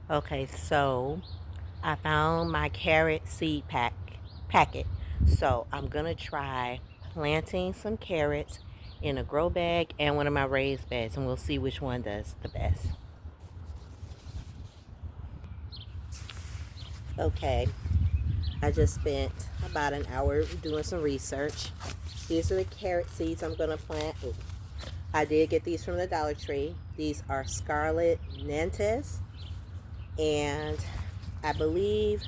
Okay, so I found my carrot seed packet. So I'm gonna try planting some carrots in a grow bag and one of my raised beds, and we'll see which one does the best. Okay, I just spent about an hour doing some research. These are the carrot seeds I'm gonna plant. Ooh, I did get these from the Dollar Tree. These are Scarlet Nantes, and I believe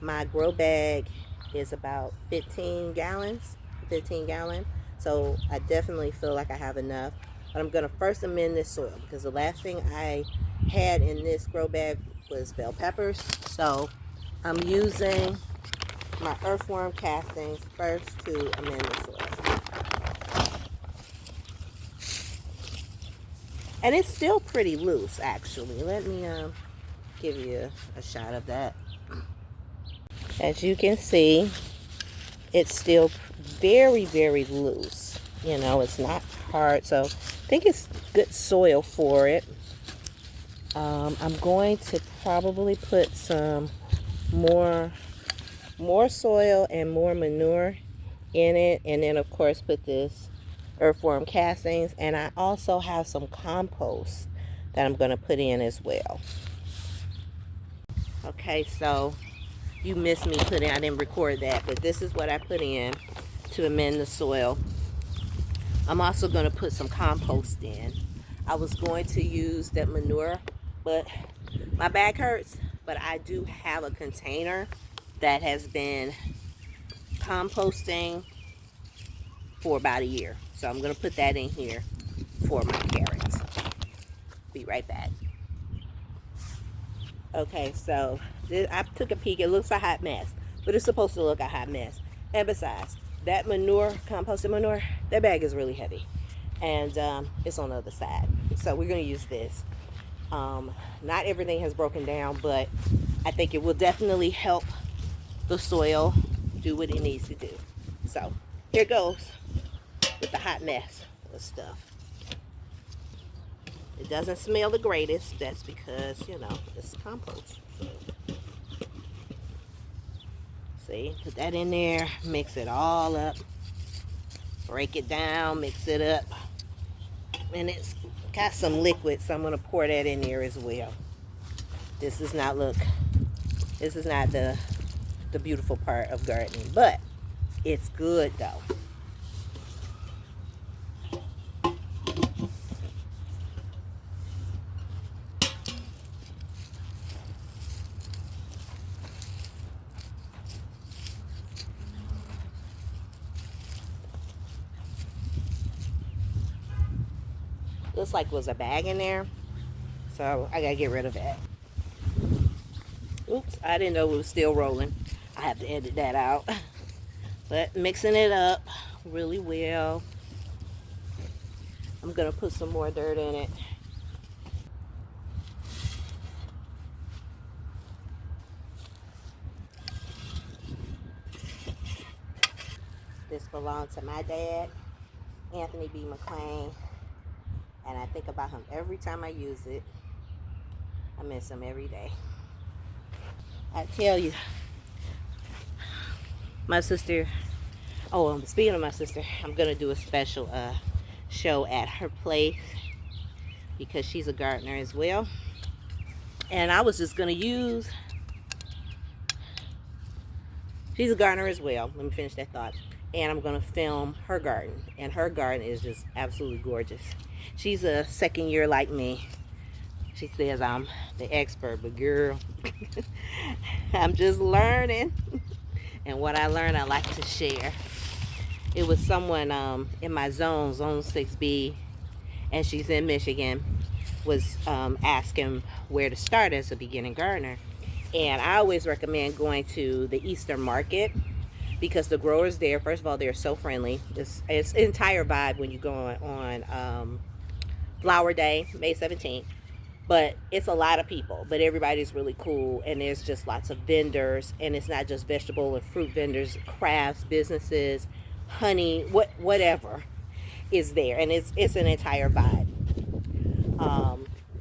my grow bag is about 15 gallons, 15 gallon. So I definitely feel like I have enough. But I'm going to first amend this soil because the last thing I had in this grow bag was bell peppers. So I'm using my earthworm castings first to amend the soil. And it's still pretty loose actually. Let me give you a shot of that. As you can see, it's still very, very loose. You know, it's not hard. So I think it's good soil for it. I'm going to probably put some more more soil and more manure in it, and then of course put this earthworm castings, and I also have some compost that I'm going to put in as well. Okay, so you missed me putting, I didn't record that, but this is what I put in to amend the soil. I'm also going to put some compost in. I was going to use that manure, but my back hurts. But I do have a container that has been composting for about a year. So I'm going to put that in here for my carrots. Be right back. Okay, so I took a peek. It looks a hot mess, but it's supposed to look a hot mess. And besides, that manure, composted manure, that bag is really heavy. And it's on the other side. So we're going to use this. Not everything has broken down, but I think it will definitely help the soil do what it needs to do. So here goes with the hot mess of stuff. It doesn't smell the greatest. That's because, you know, it's compost. So, see, put that in there, mix it all up, break it down, mix it up. And it's got some liquid, so I'm going to pour that in there as well. This does not look, this is not the beautiful part of gardening, but it's good though. Looks like was a bag in there, so I gotta get rid of that. Oops, I didn't know it was still rolling. I have to edit that out. But mixing it up really well. I'm gonna put some more dirt in it. This belonged to my dad, Anthony B. McLean, and I think about him every time I use it. I miss him every day. I tell you, my sister, oh, speaking of my sister, I'm gonna do a special show at her place because she's a gardener as well. And I was just gonna use, she's a gardener as well. Let me finish that thought. And I'm gonna film her garden, and her garden is just absolutely gorgeous. She's a second year like me. She says I'm the expert, but girl, I'm just learning. And what I learned, I like to share. It was someone in my zone 6B, and she's in Michigan, was asking where to start as a beginning gardener. And I always recommend going to the Eastern Market because the growers there, first of all, they're so friendly. It's an entire vibe when you go on Flower Day, May 17th. But it's a lot of people, but everybody's really cool, and there's just lots of vendors, and it's not just vegetable and fruit vendors, crafts, businesses, honey, whatever is there, and it's an entire vibe.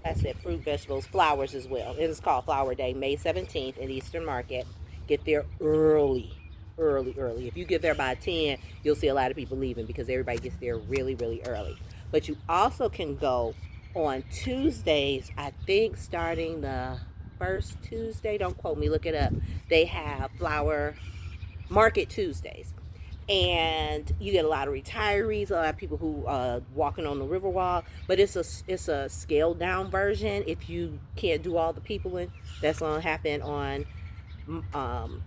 I said fruit, vegetables, flowers as well. It is called Flower Day, May 17th in Eastern Market. Get there early, early, early. If you get there by 10, you'll see a lot of people leaving because everybody gets there really, really early. But you also can go on Tuesdays, I think starting the first Tuesday, don't quote me, look it up. They have Flower Market Tuesdays. And you get a lot of retirees, a lot of people who walking on the Riverwalk, but it's a scaled down version. If you can't do all the peopling, that's going to happen on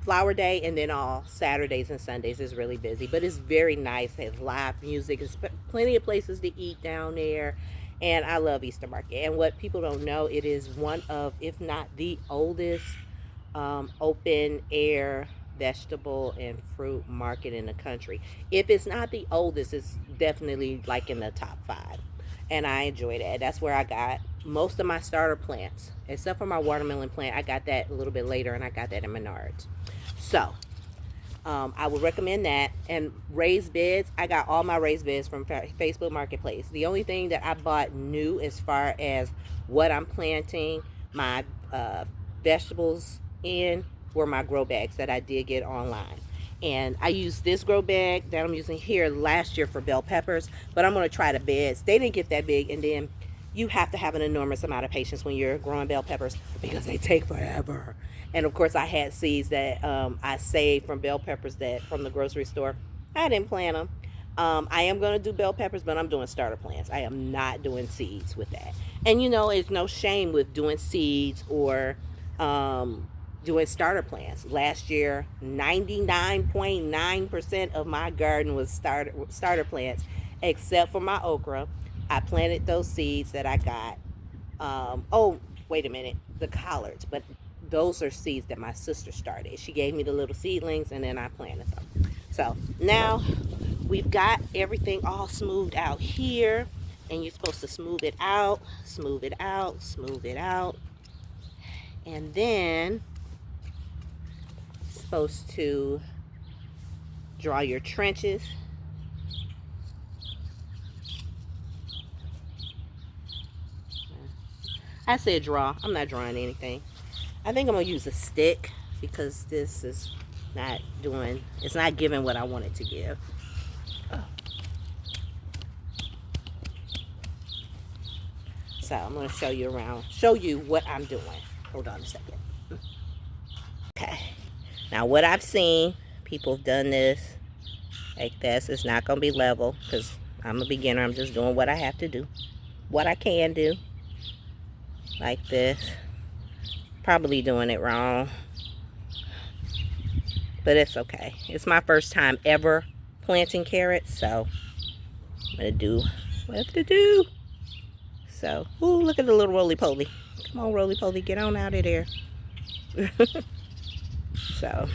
Flower Day, and then all Saturdays and Sundays is really busy, but it's very nice. It has live music. There's plenty of places to eat down there, and I love Easter Market. And what people don't know, it is one of, if not the oldest open air vegetable and fruit market in the country. If it's not the oldest, it's definitely like in the top 5, and I enjoy that. That's where I got most of my starter plants, except for my watermelon plant. I got that a little bit later, and I got that in Menards. So I would recommend that. And raised beds, I got all my raised beds from Facebook Marketplace. The only thing that I bought new as far as what I'm planting my vegetables in were my grow bags that I did get online. And I used this grow bag that I'm using here last year for bell peppers, but I'm going to try the beds. They didn't get that big, and then you have to have an enormous amount of patience when you're growing bell peppers because they take forever. And of course, I had seeds that I saved from bell peppers that from the grocery store. I didn't plant them. I am going to do bell peppers, but I'm doing starter plants. I am not doing seeds with that. And you know, it's no shame with doing seeds or doing starter plants. Last year, 99.9% of my garden was starter plants, except for my okra. I planted those seeds that I got. Oh, wait a minute, the collards. But those are seeds that my sister started. She gave me the little seedlings, and then I planted them. So now we've got everything all smoothed out here, and you're supposed to smooth it out, smooth it out, smooth it out, and then supposed to draw your trenches. I said draw. I'm not drawing anything. I think I'm going to use a stick because this is not doing, it's not giving what I want it to give. Oh. So I'm going to show you around, show you what I'm doing. Hold on a second. Okay. Now what I've seen, people have done this like this. It's not going to be level because I'm a beginner. I'm just doing what I have to do, what I can do. Like this. Probably doing it wrong, but it's okay. It's my first time ever planting carrots, so I'm gonna do what I have to do. So, ooh, look at the little roly-poly. Come on, roly-poly, get on out of there. So,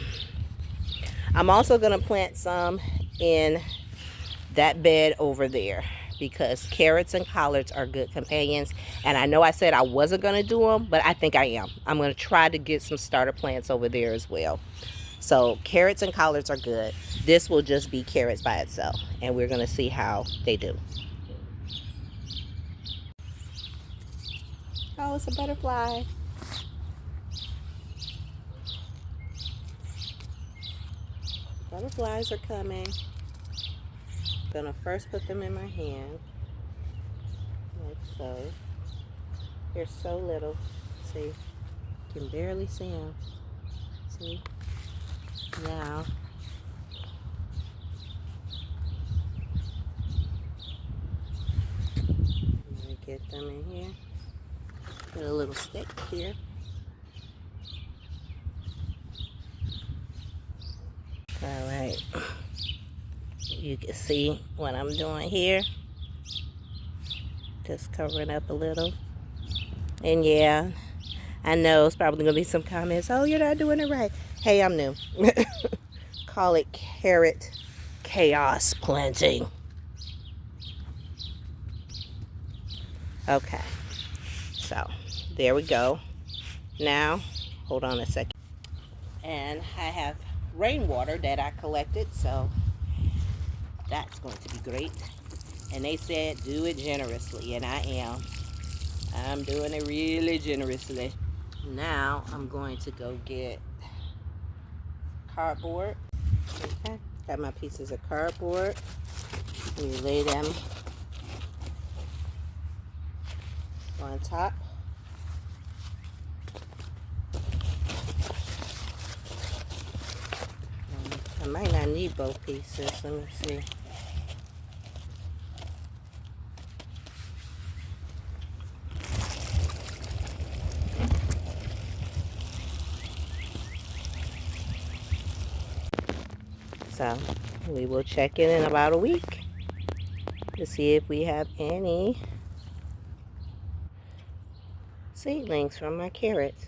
I'm also gonna plant some in that bed over there, because carrots and collards are good companions. And I know I said I wasn't going to do them, but I think I am. I'm going to try to get some starter plants over there as well. So carrots and collards are good. This will just be carrots by itself, and we're going to see how they do. Oh, it's a butterfly. Butterflies are coming. I'm gonna first put them in my hand, like so. They're so little. See, you can barely see them. See? Now, I'm gonna get them in here. Put a little stick here. All right. You can see what I'm doing here. Just covering up a little. And yeah, I know it's probably going to be some comments. Oh, you're not doing it right. Hey, I'm new. Call it carrot chaos planting. Okay. So, there we go. Now, hold on a second. And I have rainwater that I collected, so that's going to be great. And they said do it generously, and I am. I'm doing it really generously. Now I'm going to go get cardboard. Okay, got my pieces of cardboard. We lay them on top. I might not need both pieces. Let me see. So we will check in about a week to see if we have any seedlings from my carrots.